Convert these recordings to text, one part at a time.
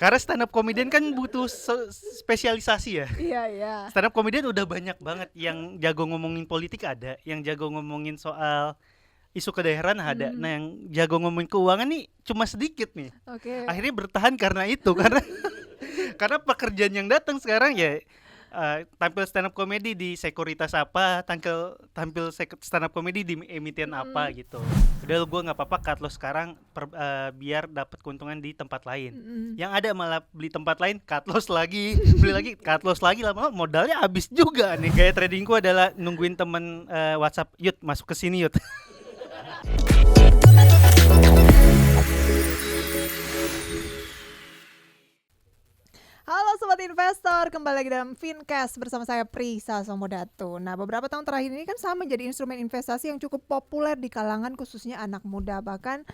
Karena stand up comedian kan butuh spesialisasi ya. Iya, iya. Stand up comedian udah banyak banget yang jago ngomongin politik ada, yang jago ngomongin soal isu kedaerahan ada. Nah, yang jago ngomongin keuangan nih cuma sedikit nih. Oke. Akhirnya bertahan karena itu, karena pekerjaan yang datang sekarang ya tampil stand up comedy di sekuritas apa, tampil stand up comedy di emiten apa gitu. Udah gue nggak apa-apa cut lo sekarang biar dapat keuntungan di tempat lain. Yang ada malah beli tempat lain cut loss lagi, beli lagi cut loss lagi, lama-lama modalnya habis juga nih. Gaya tradingku adalah nungguin temen WhatsApp, "Yut, masuk ke sini Yut." Halo Sobat Investor, kembali lagi dalam Fincast bersama saya Prisa Somodatu. Nah, beberapa tahun terakhir ini kan saham menjadi instrumen investasi yang cukup populer di kalangan khususnya anak muda. Bahkan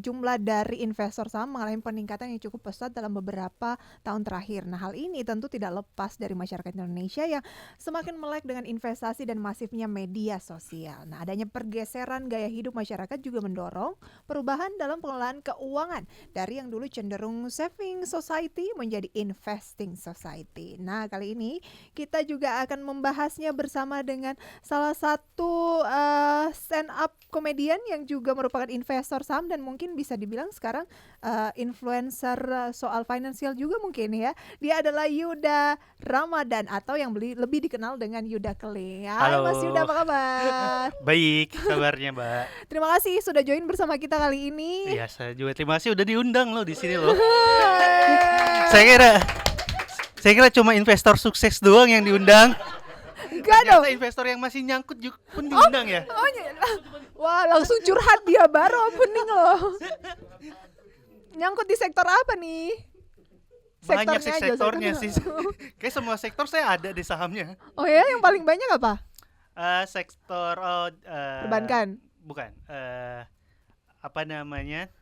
jumlah dari investor saham mengalami peningkatan yang cukup pesat dalam beberapa tahun terakhir. Nah, hal ini tentu tidak lepas dari masyarakat Indonesia yang semakin melek dengan investasi dan masifnya media sosial. Nah, adanya pergeseran gaya hidup masyarakat juga mendorong perubahan dalam pengelolaan keuangan dari yang dulu cenderung saving society menjadi investing society. Nah, kali ini kita juga akan membahasnya bersama dengan salah satu stand up komedian yang juga merupakan investor saham dan mungkin bisa dibilang sekarang influencer soal finansial juga mungkin ya. Dia adalah Yuda Ramadan atau yang lebih dikenal dengan Yuda Keling. Hai Halo. Mas Yuda, apa kabar? Baik kabarnya, Mbak. Terima kasih sudah join bersama kita kali ini. Iya, saya juga terima kasih udah diundang loh di sini loh. Hai. Saya kira cuma investor sukses doang yang diundang. Enggak dong. Ternyata investor yang masih nyangkut juga pun diundang ya. Oh, wah, langsung curhat dia baru opening loh. Nyangkut di sektor apa nih? Banyak sih aja, sektornya sih. sektornya. Kayak semua sektor saya ada di sahamnya. Oh ya, yang paling banyak apa? Sektor Perbankan. bukan. Apa namanya?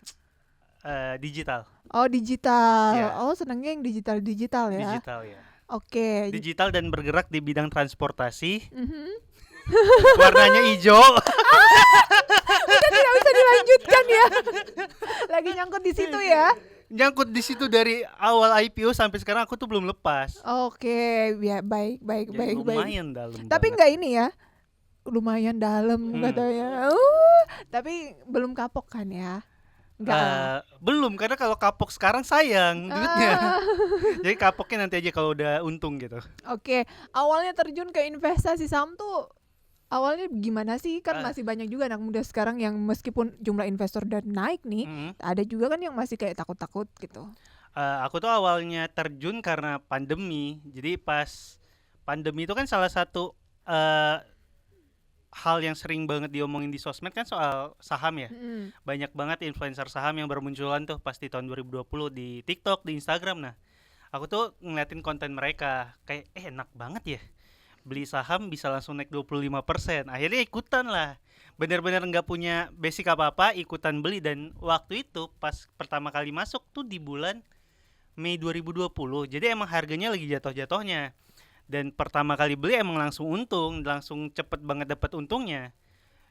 Digital. Oh, digital. Ya. Oh, senangnya yang digital ya. Digital ya. Oke. Digital dan bergerak di bidang transportasi. Mhm. Warnanya hijau. Udah tidak bisa dilanjutkan ya. Lagi nyangkut di situ ya. Nyangkut di situ dari awal IPO sampai sekarang aku tuh belum lepas. Oke, ya baik. Jadi lumayan dalam. Tapi banget. enggak ini ya. Lumayan dalam katanya. Tapi belum kapok kan ya? Enggak. Belum, karena kalau kapok sekarang sayang duitnya. Jadi kapoknya nanti aja kalau udah untung gitu. Oke, awalnya terjun ke investasi saham tuh awalnya gimana sih? Kan masih banyak juga anak muda sekarang yang meskipun jumlah investor udah naik nih, ada juga kan yang masih kayak takut-takut gitu. Aku tuh awalnya terjun karena pandemi. Jadi pas pandemi itu kan salah satu hal yang sering banget diomongin di sosmed kan soal saham ya. Banyak banget influencer saham yang bermunculan tuh pasti tahun 2020 di TikTok, di Instagram. Nah, aku tuh ngeliatin konten mereka kayak enak banget ya. Beli saham bisa langsung naik 25%. Akhirnya ikutan lah. Bener-bener nggak punya basic apa-apa, ikutan beli. Dan waktu itu pas pertama kali masuk tuh di bulan Mei 2020. Jadi emang harganya lagi jatuh-jatuhnya. Dan pertama kali beli emang langsung untung, langsung cepet banget dapat untungnya.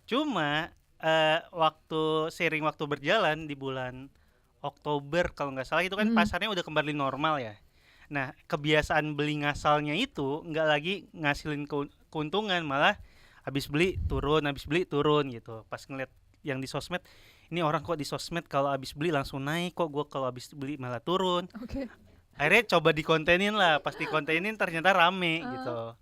Cuma waktu berjalan di bulan Oktober kalau nggak salah itu kan pasarnya udah kembali normal ya. Nah, kebiasaan beli ngasalnya itu nggak lagi ngasilin keuntungan, malah habis beli turun gitu. Pas ngeliat yang di sosmed, ini orang kok di sosmed kalau habis beli langsung naik, kok gue kalau habis beli malah turun. Oke. Akhirnya coba dikontenin lah, pas dikontenin ternyata rame gitu.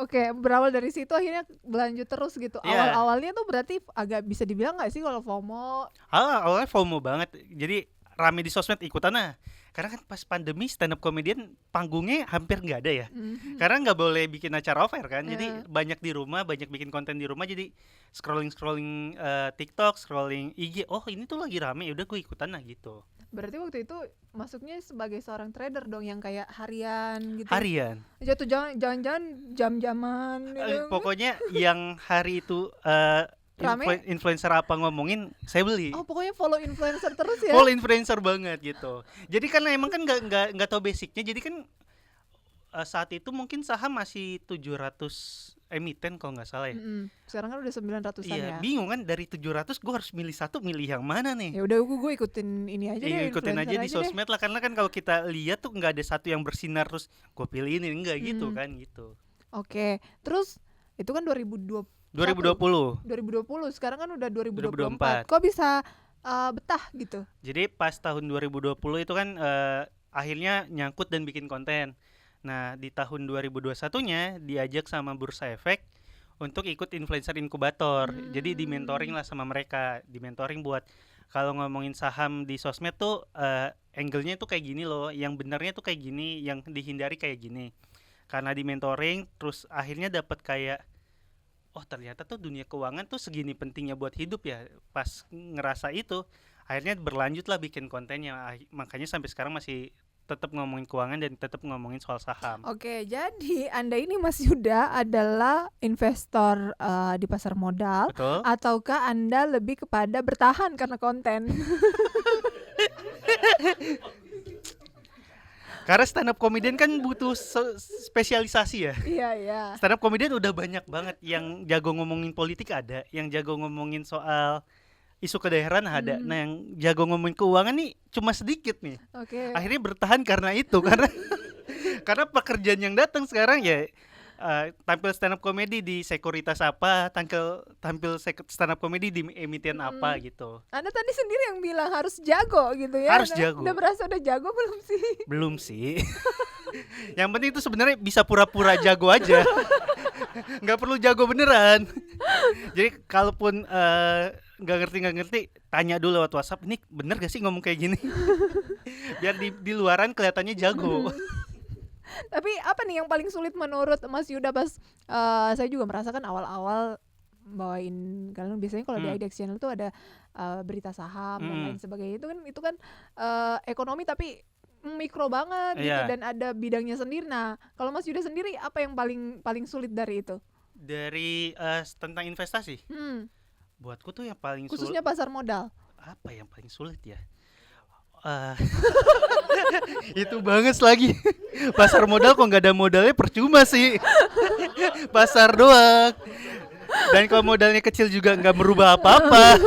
Oke, berawal dari situ akhirnya berlanjut terus gitu. Iya. Awal-awalnya tuh berarti agak bisa dibilang nggak sih kalau FOMO? Awalnya FOMO banget, jadi rame di sosmed ikutan lah. Karena kan pas pandemi stand up comedian panggungnya hampir nggak ada ya. Karena nggak boleh bikin acara off air kan, jadi banyak di rumah, banyak bikin konten di rumah, jadi scrolling TikTok, scrolling IG, oh ini tuh lagi rame, udah gue ikutan lah gitu. Berarti waktu itu masuknya sebagai seorang trader dong yang kayak harian gitu. Harian. Jatuh jangan-jangan jam-jaman gitu. Pokoknya yang hari itu Rame? influencer apa ngomongin, saya beli. Oh, pokoknya follow influencer terus ya. Full influencer banget gitu. Jadi kan emang kan nggak tahu basicnya, jadi kan saat itu mungkin saham masih 700 emiten kalau nggak salah ya. Sekarang kan udah 900-an Iya, ya. bingung kan dari 700 gue harus milih satu, milih yang mana nih? Ya udah gue ikutin ini aja Iya, deh, ikutin aja influencer di aja deh. sosmed lah, karena kan kalau kita lihat tuh nggak ada satu yang bersinar terus gue pilih ini, enggak gitu kan gitu. Oke, terus itu kan 2020. 2020. Sekarang kan udah 2024. 2024. Kok bisa betah gitu? Jadi pas tahun 2020 itu kan akhirnya nyangkut dan bikin konten. Nah, di tahun 2021-nya diajak sama Bursa Efek untuk ikut influencer inkubator. Jadi di mentoring lah sama mereka, di mentoring buat kalau ngomongin saham di sosmed tuh angle-nya tuh kayak gini loh, yang benernya tuh kayak gini, yang dihindari kayak gini. Karena di mentoring terus akhirnya dapat kayak oh ternyata tuh dunia keuangan tuh segini pentingnya buat hidup ya. Pas ngerasa itu akhirnya berlanjut lah bikin kontennya. Makanya sampai sekarang masih tetap ngomongin keuangan dan tetap ngomongin soal saham. Oke, jadi Anda ini Mas Yuda adalah investor di pasar modal. Betul? Ataukah Anda lebih kepada bertahan karena konten? Karena stand up comedian kan butuh spesialisasi ya. Iya. Stand up comedian udah banyak banget, yang jago ngomongin politik ada, yang jago ngomongin soal isu kedaerahan ada. Nah, yang jago ngomongin keuangan nih cuma sedikit nih. Oke. Akhirnya bertahan karena itu, karena pekerjaan yang datang sekarang ya tampil stand up comedy di sekuritas apa, tampil stand up comedy di emiten apa gitu. Anda tadi sendiri yang bilang harus jago gitu ya. Harus jago. Udah berasa udah jago belum sih? Belum sih. Yang penting itu sebenarnya bisa pura-pura jago aja. Nggak perlu jago beneran. Jadi kalaupun nggak ngerti, tanya dulu lewat WhatsApp, ini bener gak sih ngomong kayak gini? Biar di luaran kelihatannya jago. Tapi apa nih yang paling sulit menurut Mas Yuda pas saya juga merasakan awal-awal bawain, kalian biasanya kalau di IDX Channel tuh ada berita saham dan lain sebagainya, itu kan ekonomi tapi mikro banget gitu dan ada bidangnya sendiri. Nah, kalau Mas Yuda sendiri apa yang paling sulit dari itu? Dari tentang investasi. Buatku tuh yang paling khususnya pasar modal. Apa yang paling sulit ya? Itu banget lagi. Pasar modal kok nggak ada modalnya percuma sih. Pasar doang. Dan kalau modalnya kecil juga nggak merubah apa-apa.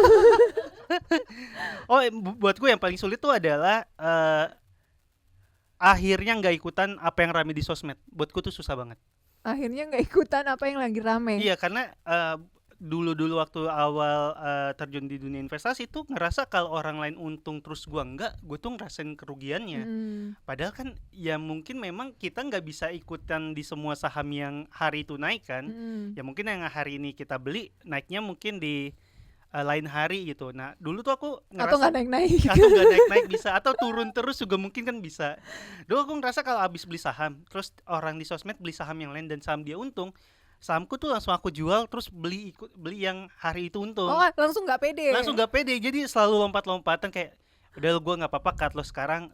Oh, buatku yang paling sulit tuh adalah akhirnya nggak ikutan apa yang rame di sosmed. Buatku tuh susah banget. Akhirnya nggak ikutan apa yang lagi rame. Iya, karena dulu waktu awal terjun di dunia investasi tuh ngerasa kalau orang lain untung terus gua enggak, gue tuh ngerasain kerugiannya. Padahal kan ya mungkin memang kita nggak bisa ikutan di semua saham yang hari itu naik kan. Ya mungkin yang hari ini kita beli naiknya mungkin di lain hari gitu. Nah dulu tuh aku ngerasa atau nggak naik-naik atau nggak naik-naik bisa, atau turun terus juga mungkin kan bisa. Dulu aku ngerasa kalau abis beli saham terus orang di sosmed beli saham yang lain dan saham dia untung, sahamku tuh langsung aku jual terus beli yang hari itu untung. Oh, langsung nggak pede. Jadi selalu lompat-lompatan kayak udah gue nggak apa-apa cut loss sekarang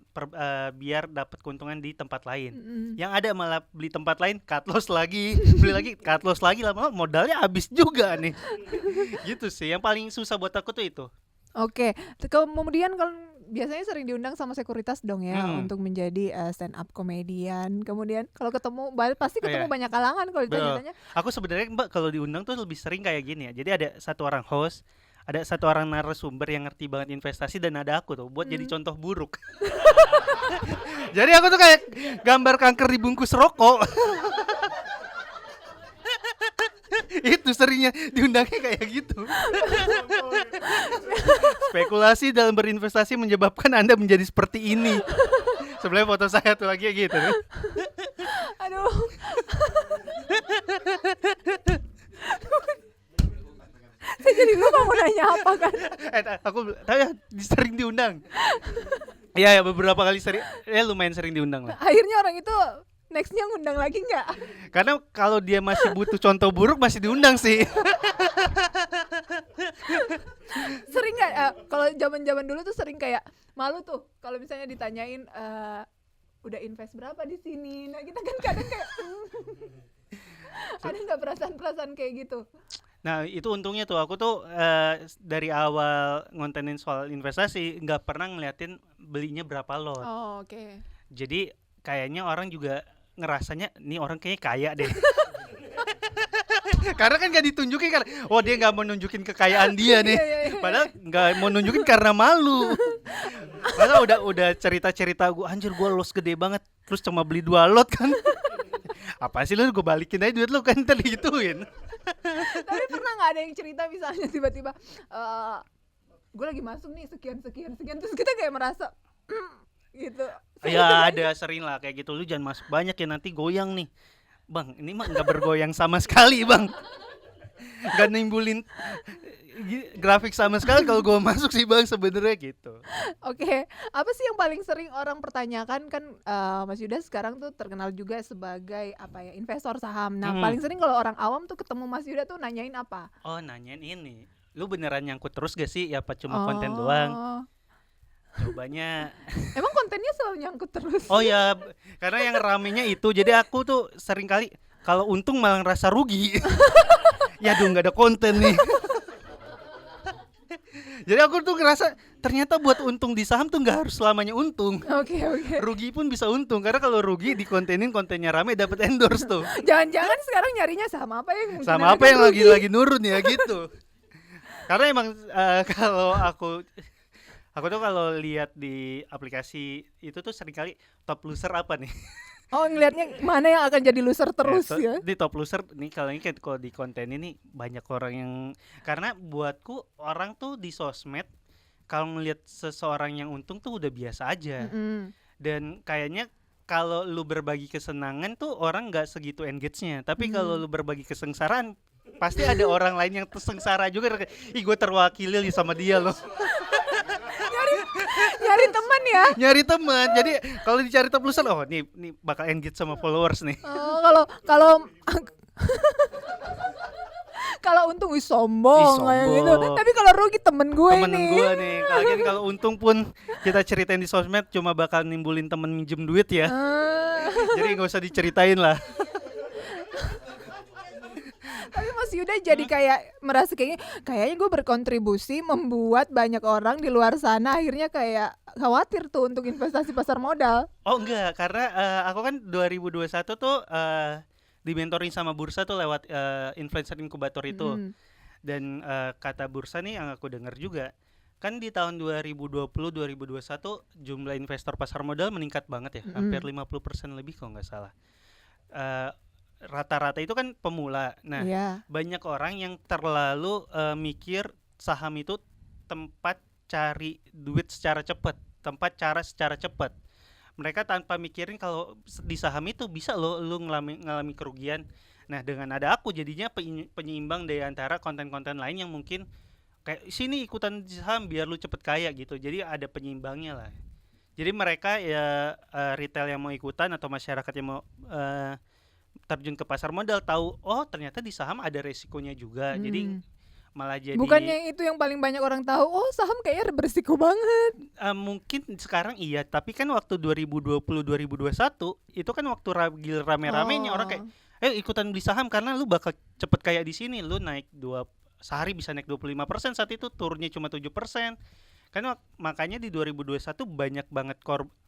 biar dapat keuntungan di tempat lain. Yang ada malah beli tempat lain cut loss lagi, beli lagi cut loss lagi, lama-lama modalnya habis juga nih. Gitu sih yang paling susah buat aku tuh itu. Oke, kemudian kalau biasanya sering diundang sama sekuritas dong ya untuk menjadi stand up komedian. Kemudian kalau ketemu pasti ketemu banyak kalangan kalau ditanya-tanya. Aku sebenarnya Mbak kalau diundang tuh lebih sering kayak gini ya. Jadi ada satu orang host, ada satu orang narasumber yang ngerti banget investasi, dan ada aku tuh buat jadi contoh buruk. Jadi aku tuh kayak gambar kanker dibungkus rokok. Itu seringnya diundangnya kayak gitu. Spekulasi dalam berinvestasi menyebabkan Anda menjadi seperti ini. Sebenarnya foto saya tuh lagi gitu. Aduh. Saya jadi lupa mau nanya apa kan. Aku sering diundang. Iya, beberapa kali sering, lumayan sering diundang lah. Akhirnya orang itu nextnya ngundang lagi nggak? Karena kalau dia masih butuh contoh buruk masih diundang sih. Sering nggak? Kalau zaman dulu tuh sering kayak malu tuh kalau misalnya ditanyain udah invest berapa di sini. Nah kita kan kadang kayak ada nggak perasaan kayak gitu? Nah itu untungnya tuh aku tuh dari awal ngontenin soal investasi nggak pernah ngeliatin belinya berapa lot. Oh, oke. Jadi kayaknya orang juga ngerasanya nih orang kayaknya kaya deh. Karena kan gak ditunjukin kan, dia gak mau nunjukin kekayaan dia nih. Padahal gak mau nunjukin karena malu. Padahal udah cerita-cerita gue, anjir gue los gede banget, terus cuma beli 2 lot kan. Apa sih lu, gue balikin aja duit lu kan, ntar digituin. Tapi pernah gak ada yang cerita misalnya tiba-tiba gue lagi masuk nih sekian terus kita kayak merasa gitu. Ya ada sering lah kayak gitu, lu jangan masuk banyak ya nanti goyang nih. Bang, ini mah gak bergoyang sama sekali bang. Gak nimbulin grafik sama sekali kalau gue masuk sih bang sebenarnya gitu. Oke, apa sih yang paling sering orang pertanyakan kan Mas Yuda sekarang tuh terkenal juga sebagai investor saham. Nah paling sering kalau orang awam tuh ketemu Mas Yuda tuh nanyain apa? Oh nanyain ini, lu beneran nyangkut terus gak sih? Apa cuma konten doang? Cobanya. Emang kontennya selalu nyangkut terus? Oh ya, karena yang ramenya itu, jadi aku tuh sering kali kalau untung malah ngerasa rugi. Ya dong nggak ada konten nih. Jadi aku tuh ngerasa ternyata buat untung di saham tuh nggak harus selamanya untung. Oke. Rugi pun bisa untung, karena kalau rugi dikontenin kontennya rame dapat endorse tuh. Jangan-jangan sekarang nyarinya saham apa yang lagi nurun ya gitu. Karena emang kalau aku tuh kalau lihat di aplikasi itu tuh seringkali top loser apa nih. Oh ngelihatnya mana yang akan jadi loser terus ya. Di top loser nih kalau di konten ini banyak orang yang, karena buatku orang tuh di sosmed kalau ngelihat seseorang yang untung tuh udah biasa aja. Dan kayaknya kalau lu berbagi kesenangan tuh orang nggak segitu engage-nya. Tapi kalau lu berbagi kesengsaraan pasti ada orang lain yang tersengsara juga. Ih gue terwakili sama dia loh. Nyari teman ya. Nyari teman. Jadi kalau dicari top loser, nih bakal engage sama followers nih. Kalau untung sombong kayak gitu. Tapi kalau rugi temen gue nih. Kalau untung pun kita ceritain di sosmed cuma bakal nimbulin temen minjem duit ya. Jadi nggak usah diceritain lah. Tapi Mas Yuda jadi kayak merasa kayaknya gue berkontribusi membuat banyak orang di luar sana akhirnya kayak khawatir tuh untuk investasi pasar modal. Oh enggak, karena aku kan 2021 tuh dimentoring sama bursa tuh lewat influencer inkubator itu. Dan kata bursa nih yang aku dengar juga, kan di tahun 2020-2021 jumlah investor pasar modal meningkat banget ya, hampir 50% lebih kalau nggak salah. Rata-rata itu kan pemula. Nah, banyak orang yang terlalu mikir saham itu tempat cari duit secara cepat, secara cepat. Mereka tanpa mikirin kalau di saham itu bisa lo lu ngalami kerugian. Nah, dengan ada aku jadinya penyeimbang dari antara konten-konten lain yang mungkin kayak sini ikutan di saham biar lu cepet kaya gitu. Jadi ada penyeimbangnya lah. Jadi mereka ya retail yang mau ikutan atau masyarakat yang mau terjun ke pasar modal tahu ternyata di saham ada resikonya juga. Jadi malah jadi bukannya itu yang paling banyak orang tahu, saham kayaknya berisiko banget. Mungkin sekarang iya, tapi kan waktu 2020-2021 itu kan waktu rame-ramenya orang kayak ikutan beli saham karena lu bakal cepet kaya di sini. Lu naik sehari bisa naik 25%, saat itu turunnya cuma 7%. Kan makanya di 2021 banyak banget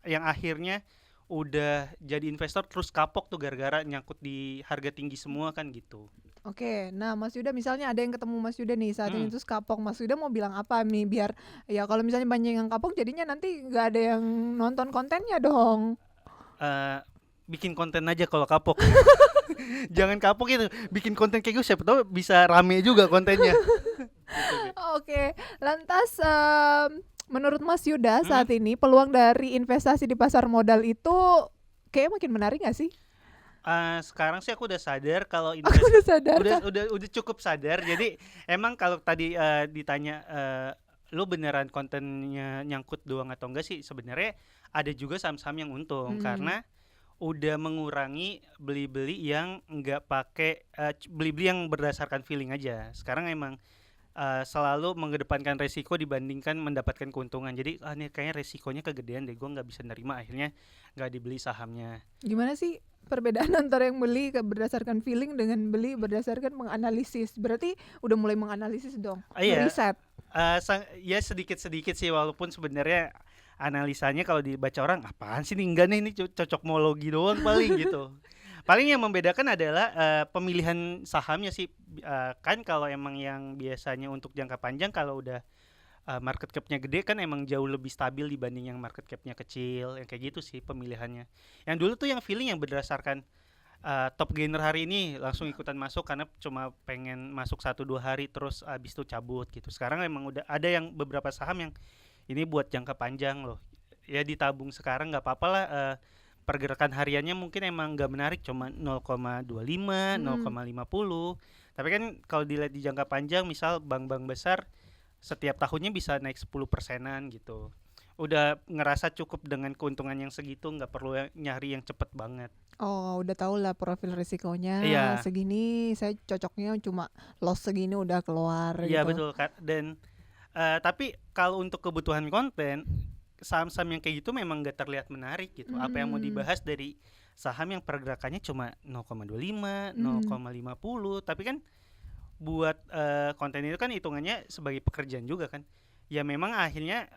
yang akhirnya udah jadi investor terus kapok tuh gara-gara nyangkut di harga tinggi semua kan gitu. Oke, nah Mas Yuda misalnya ada yang ketemu Mas Yuda nih saat ini terus kapok, Mas Yuda mau bilang apa nih biar ya kalau misalnya banyak yang kapok jadinya nanti nggak ada yang nonton kontennya dong. Bikin konten aja kalau kapok. Jangan kapok itu, bikin konten kayak gue siapa tahu bisa rame juga kontennya. Oke, lantas menurut Mas Yuda saat ini peluang dari investasi di pasar modal itu kayak makin menarik gak sih? Sekarang sih aku udah sadar kalau udah cukup sadar. Jadi emang kalau tadi ditanya lo beneran kontennya nyangkut doang atau enggak sih, sebenarnya ada juga saham-saham yang untung karena udah mengurangi beli-beli yang enggak pakai beli-beli yang berdasarkan feeling aja. Sekarang emang selalu mengedepankan resiko dibandingkan mendapatkan keuntungan. Jadi ini kayaknya resikonya kegedean deh, gue nggak bisa nerima, akhirnya nggak dibeli sahamnya. Gimana sih perbedaan antara yang beli berdasarkan feeling dengan beli berdasarkan menganalisis? Berarti udah mulai menganalisis dong, riset. Ya sedikit-sedikit sih, walaupun sebenarnya analisanya kalau dibaca orang, apaan sih nih, enggak nih, ini cocokmologi doang paling gitu. Paling yang membedakan adalah pemilihan sahamnya sih. Kan kalau emang yang biasanya untuk jangka panjang, kalau udah market cap-nya gede kan emang jauh lebih stabil dibanding yang market cap-nya kecil, yang kayak gitu sih pemilihannya. Yang dulu tuh yang feeling yang berdasarkan top gainer hari ini langsung ikutan masuk karena cuma pengen masuk 1-2 hari terus abis itu cabut gitu. Sekarang emang udah ada yang beberapa saham yang ini buat jangka panjang loh. Ya ditabung sekarang nggak apa-apa lah. Pergerakan hariannya mungkin emang nggak menarik, cuma 0,25, 0,50. Tapi kan kalau dilihat di jangka panjang, misal bank-bank besar setiap tahunnya bisa naik 10%-an gitu. Udah ngerasa cukup dengan keuntungan yang segitu, nggak perlu nyari yang cepet banget. Oh, udah tahu lah profil risikonya Iya, segini, saya cocoknya cuma loss segini udah keluar iya gitu. betul Kak. Dan tapi kalau untuk kebutuhan konten, saham-saham yang kayak gitu memang nggak terlihat menarik gitu. Apa yang mau dibahas dari saham yang pergerakannya cuma 0,25, 0,50, tapi kan buat konten itu kan hitungannya sebagai pekerjaan juga kan. Ya memang akhirnya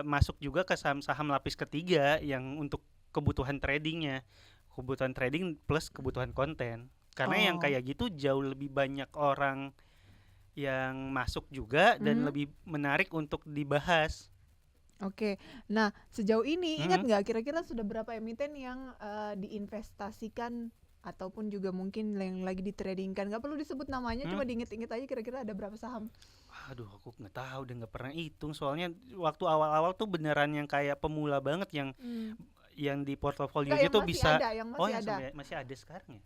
masuk juga ke saham-saham lapis ketiga yang untuk kebutuhan tradingnya, kebutuhan trading plus kebutuhan konten. Karena yang Oh, kayak gitu jauh lebih banyak orang yang masuk juga dan mhm, lebih menarik untuk dibahas. oke. Nah, sejauh ini ingat Mhm, nggak kira-kira sudah berapa emiten yang diinvestasikan ataupun juga mungkin yang lagi ditradingkan? Nggak perlu disebut namanya, hmm? cuma diinget-inget aja kira-kira ada berapa saham. Aduh, aku nggak tahu deh, nggak pernah hitung. Soalnya waktu awal-awal tuh beneran yang kayak pemula banget, Hmm. yang di Nggak, portofolionya yang tuh masih bisa. ada, yang Oh, masih yang ada. masih ada sekarang ya?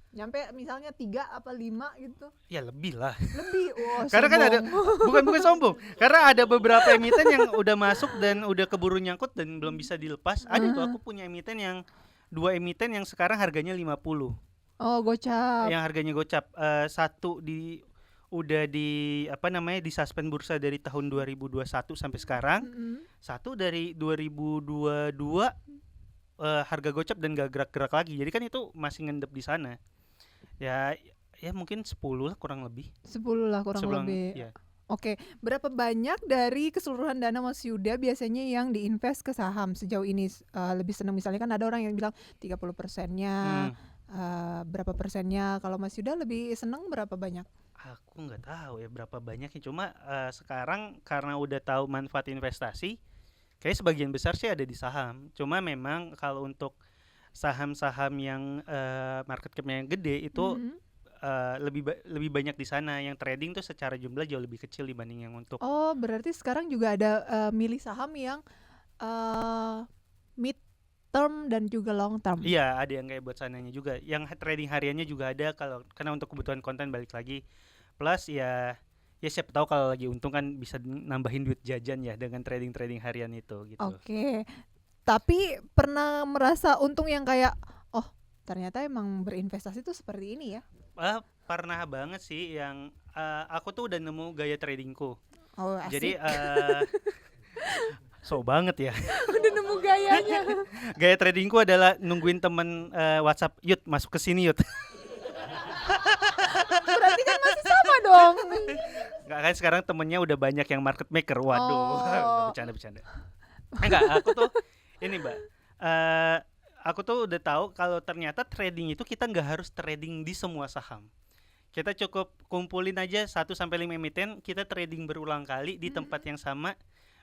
Nyampe misalnya 3 apa 5 gitu. Ya lebih lah. Lebih. Wah, Karena kan ada, sombong. bukan sombong. Karena ada beberapa emiten yang udah masuk dan udah keburu nyangkut dan belum bisa dilepas. Ada tuh, aku punya emiten yang 2 emiten yang sekarang harganya 50. Oh, gocap. Yang harganya gocap. Satu udah di apa namanya, di suspend bursa dari tahun 2021 sampai sekarang. Mm-mm. Satu dari 2022 harga gocap dan gak gerak-gerak lagi. Jadi kan itu masih ngendep di sana. Ya ya mungkin 10 lah kurang lebih. 10 lah kurang Sebelum lebih. ya. Oke, berapa banyak dari keseluruhan dana Mas Yuda biasanya yang diinvest ke saham sejauh ini? Lebih senang misalnya kan ada orang yang bilang 30%-nya, Hmm, berapa persennya. Kalau Mas Yuda lebih senang berapa banyak? aku nggak tahu ya berapa banyaknya. Cuma sekarang karena udah tahu manfaat investasi, kayak sebagian besar sih ada di saham. Cuma memang kalau untuk saham-saham yang market cap-nya yang gede itu Mhm. lebih banyak di sana. Yang trading tuh secara jumlah jauh lebih kecil dibanding yang untuk. Oh, berarti sekarang juga ada milih saham yang mid term dan juga long term. Iya, ada yang kayak buat sananya juga. Yang trading hariannya juga ada, kalau karena untuk kebutuhan konten balik lagi. Plus ya siapa tahu kalau lagi untung kan bisa nambahin duit jajan ya dengan trading harian itu gitu. Oke. Tapi pernah merasa untung yang kayak, oh ternyata emang berinvestasi tuh seperti ini ya? Pernah banget sih yang aku tuh udah nemu gaya tradingku. Oh, Jadi asik. so banget ya. Udah nemu gayanya. Gaya tradingku adalah nungguin temen WhatsApp, "Yut, masuk ke sini, Yut." Berarti kan masih sama dong. Enggak, kan sekarang temennya udah banyak yang market maker. Waduh, Oh. bercanda. Enggak, aku tuh ini, Mbak. eh aku tuh udah tahu kalau ternyata trading itu kita nggak harus trading di semua saham. Kita cukup kumpulin aja 1 sampai 5 emiten, kita trading berulang kali di tempat yang sama.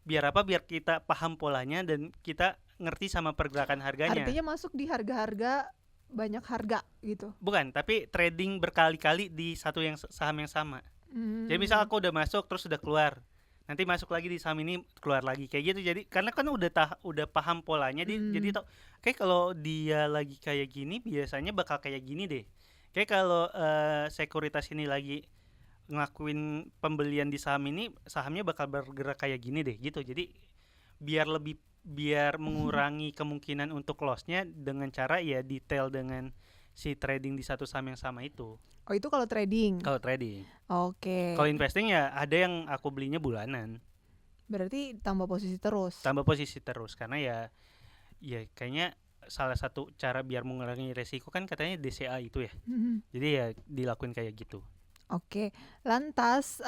Biar apa? Biar kita paham polanya dan kita ngerti sama pergerakan harganya. Artinya masuk di harga-harga banyak harga gitu. Bukan, tapi trading berkali-kali di satu saham yang sama. Jadi misal aku udah masuk terus udah keluar. Nanti masuk lagi di saham ini, keluar lagi kayak gitu. Jadi karena kan udah paham polanya, jadi tau kayak kalau dia lagi kayak gini biasanya bakal kayak gini deh. Kayak kalau sekuritas ini lagi ngelakuin pembelian di saham ini, sahamnya bakal bergerak kayak gini deh gitu. Jadi biar mengurangi kemungkinan untuk lossnya dengan cara ya detail dengan si trading di satu saham yang sama itu. Oh, itu kalau trading. Kalau trading. Oke. Kalau investing ya ada yang aku belinya bulanan, Berarti tambah posisi terus. tambah posisi terus karena ya kayaknya salah satu cara biar mengurangi resiko kan katanya DCA itu ya. Jadi ya dilakuin kayak gitu. Oke. Lantas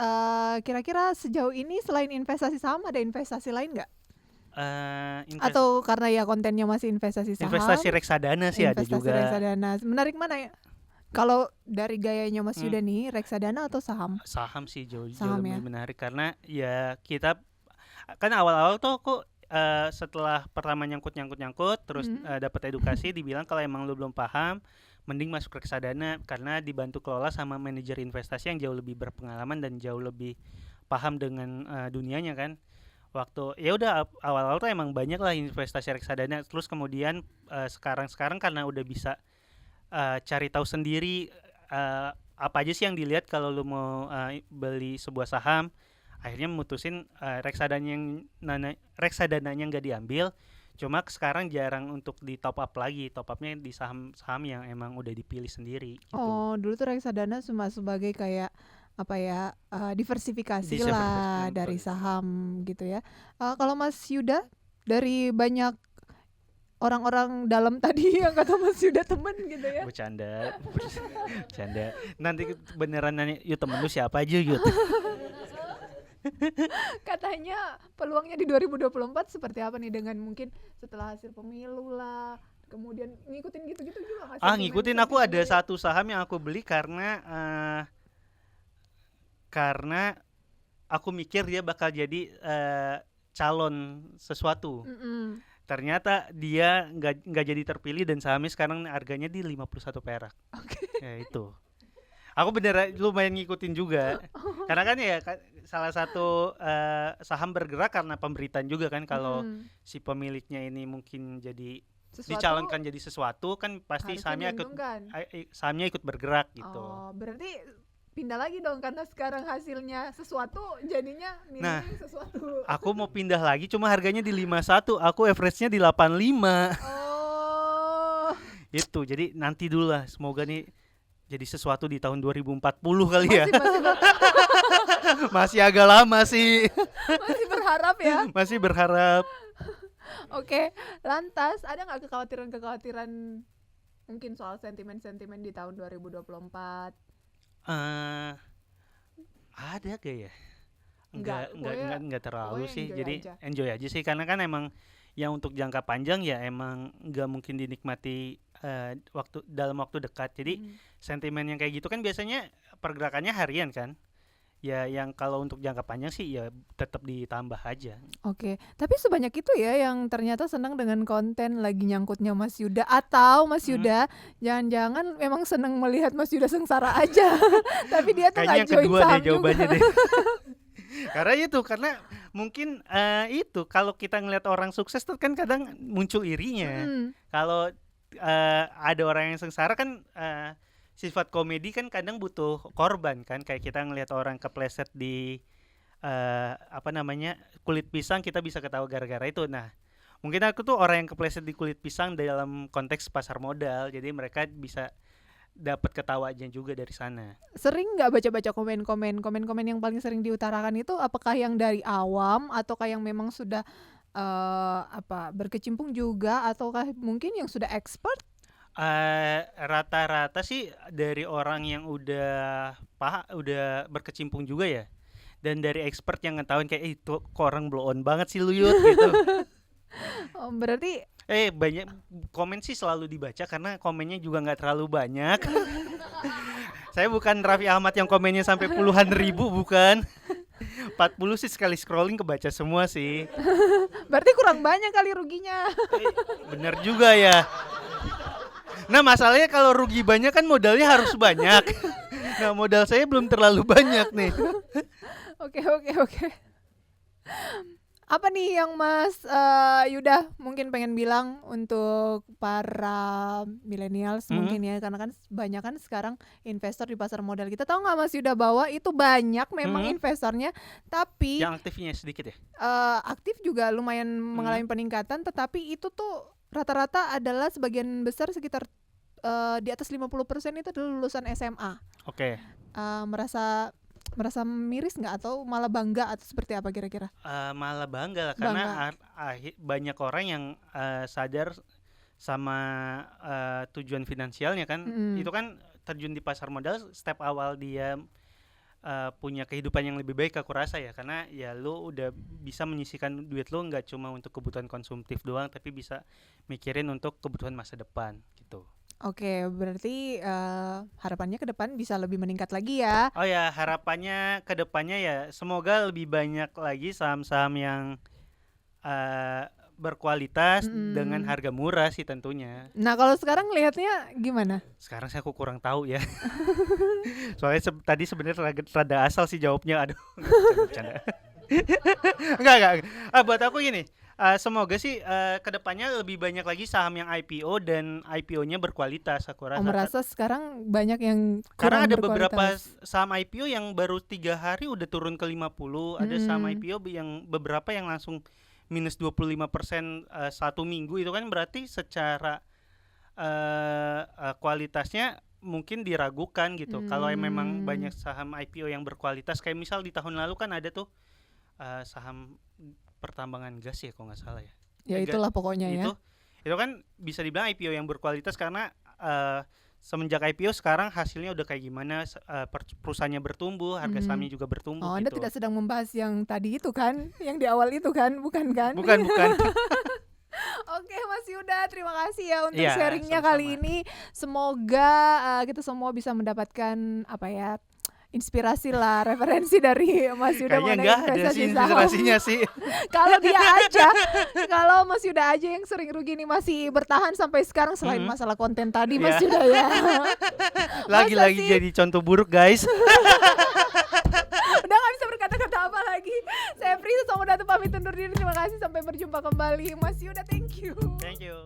kira-kira sejauh ini selain investasi saham ada investasi lain nggak? Atau karena ya kontennya masih investasi saham? Investasi reksadana sih ada Investasi juga. reksadana. Menarik mana ya? Kalau dari gayanya Mas Yuda nih, reksadana atau saham? Saham sih jauh Saham ya. lebih menarik karena ya kita kan awal-awal tuh aku setelah pertama nyangkut terus dapat edukasi dibilang kalau emang lu belum paham mending masuk reksadana karena dibantu kelola sama manajer investasi yang jauh lebih berpengalaman dan jauh lebih paham dengan dunianya kan. Waktu ya udah awal-awal tuh emang banyak lah investasi reksadana, terus kemudian sekarang karena udah bisa cari tahu sendiri apa aja sih yang dilihat kalau lu mau beli sebuah saham, akhirnya memutusin reksadananya nggak diambil. Cuma sekarang jarang untuk di top up lagi, top upnya di saham-saham yang emang udah dipilih sendiri gitu. Oh, dulu tuh reksadana cuma sebagai kayak apa ya, diversifikasi lah dari saham gitu ya. Kalau Mas Yuda, dari banyak orang-orang dalam tadi yang kata Mas Yuda temen gitu ya. Bercanda. Nanti beneran nanya, yuk temen lu siapa aja yuk. Katanya peluangnya di 2024 seperti apa nih dengan mungkin setelah hasil pemilu lah, kemudian ngikutin gitu-gitu juga nggak sih? Ngikutin, aku ada satu saham yang aku beli karena aku mikir dia bakal jadi calon sesuatu. Ternyata dia nggak jadi terpilih dan sahamnya sekarang harganya di 51 perak. Ya itu. Aku beneran lumayan ngikutin juga. Karena kan ya salah satu saham bergerak karena pemberitaan juga kan kalau si pemiliknya ini mungkin jadi dicalonkan jadi sesuatu kan pasti sahamnya ikut bergerak gitu. Oh, berarti pindah lagi dong karena sekarang hasilnya sesuatu jadinya sesuatu. Aku mau pindah lagi cuma harganya di 51, aku average-nya di 85. Oh. Itu. Jadi nanti dulu lah, semoga nih jadi sesuatu di tahun 2040 kali ya. Masih agak lama sih. Masih berharap ya. Masih berharap. Oke, lantas ada nggak kekhawatiran mungkin soal sentimen-sentimen di tahun 2024? Ada gak ya? Enggak terlalu sih. Jadi aja. Enjoy aja sih karena kan emang yang untuk jangka panjang ya emang nggak mungkin dinikmati dalam waktu dekat. Jadi sentimen yang kayak gitu kan biasanya pergerakannya harian kan. Ya yang kalau untuk jangka panjang sih ya tetap ditambah aja. Oke, tapi sebanyak itu ya yang ternyata senang dengan konten lagi nyangkutnya Mas Yuda, atau Mas Yuda jangan-jangan memang senang melihat Mas Yuda sengsara aja. Tapi dia tuh nggak join saham juga. Deh. Karena mungkin itu kalau kita ngeliat orang sukses tuh kan kadang muncul irinya. Kalau ada orang yang sengsara kan sifat komedi kan kadang butuh korban kan, kayak kita ngelihat orang kepleset di kulit pisang, kita bisa ketawa gara-gara itu. Nah mungkin aku tuh orang yang kepleset di kulit pisang dalam konteks pasar modal, jadi mereka bisa dapat ketawanya juga dari sana. Sering nggak baca-baca komen-komen yang paling sering diutarakan itu apakah yang dari awam ataukah yang memang sudah berkecimpung juga, ataukah mungkin yang sudah expert? Rata-rata sih dari orang yang udah berkecimpung juga ya, dan dari expert yang ngetahuin kayak itu kok orang blow on banget sih lu Yud gitu. Berarti banyak komen sih selalu dibaca karena komennya juga nggak terlalu banyak. Saya bukan Raffi Ahmad yang komennya sampai puluhan ribu, bukan. 40 sih sekali scrolling kebaca semua sih. Berarti kurang banyak kali ruginya. Bener juga ya. Nah masalahnya kalau rugi banyak kan modalnya harus banyak. Nah modal saya belum terlalu banyak nih. Oke. Apa nih yang Mas Yuda mungkin pengen bilang untuk para millennials mungkin ya, karena kan banyak kan sekarang investor di pasar modal. Kita tahu nggak Mas Yuda bahwa itu banyak memang investornya, tapi yang aktifnya sedikit ya. Aktif juga lumayan mengalami peningkatan, tetapi itu tuh rata-rata adalah sebagian besar sekitar di atas 50% itu adalah lulusan SMA. Oke. Merasa miris nggak atau malah bangga atau seperti apa kira-kira? Malah bangga lah karena banyak orang yang sadar sama tujuan finansialnya kan. Itu kan terjun di pasar modal, step awal dia punya kehidupan yang lebih baik aku rasa ya, karena ya lu udah bisa menyisihkan duit lu nggak cuma untuk kebutuhan konsumtif doang, tapi bisa mikirin untuk kebutuhan masa depan gitu. Oke, berarti harapannya ke depan bisa lebih meningkat lagi ya. Oh ya, harapannya ke depannya ya semoga lebih banyak lagi saham-saham yang berkualitas dengan Mm-mm. harga murah sih tentunya. Nah, kalau sekarang lihatnya gimana? Sekarang saya aku kurang tahu ya. Soalnya tadi sebenarnya rada asal sih jawabnya. Aduh, bercanda. Enggak. Buat aku gini, semoga sih kedepannya lebih banyak lagi saham yang IPO dan IPO-nya berkualitas aku rasa. Merasa sekarang banyak yang Karena kurang ada beberapa berkualitas. saham IPO yang baru 3 hari udah turun ke 50, ada saham IPO yang beberapa yang langsung minus 25% satu minggu, itu kan berarti secara kualitasnya mungkin diragukan gitu. Kalau memang banyak saham IPO yang berkualitas, kayak misal di tahun lalu kan ada tuh saham pertambangan gas ya kalau nggak salah ya. Ya itulah pokoknya ya. Itu kan bisa dibilang IPO yang berkualitas karena semenjak IPO sekarang hasilnya udah kayak gimana, perusahaannya bertumbuh, harga sahamnya juga bertumbuh. Oh, gitu. Anda tidak sedang membahas yang tadi itu kan, yang di awal itu kan, bukan kan? Bukan. Oke, Mas Yuda, terima kasih ya untuk Iya, sharingnya sama-sama. kali ini. Semoga kita semua bisa mendapatkan inspirasi lah, referensi dari Mas Yuda Kayaknya mengenai nggak ada investasi sih saham. inspirasinya sih. Kalau Mas Yuda aja yang sering rugi nih masih bertahan sampai sekarang selain masalah konten tadi, Mas Iya. Yuda ya. Lagi-lagi Masa sih? jadi contoh buruk guys. Udah gak bisa berkata-kata apa lagi. Saya Prisa Somodatu pamit undur diri. Terima kasih, sampai berjumpa kembali. Mas Yuda, thank you. Thank you.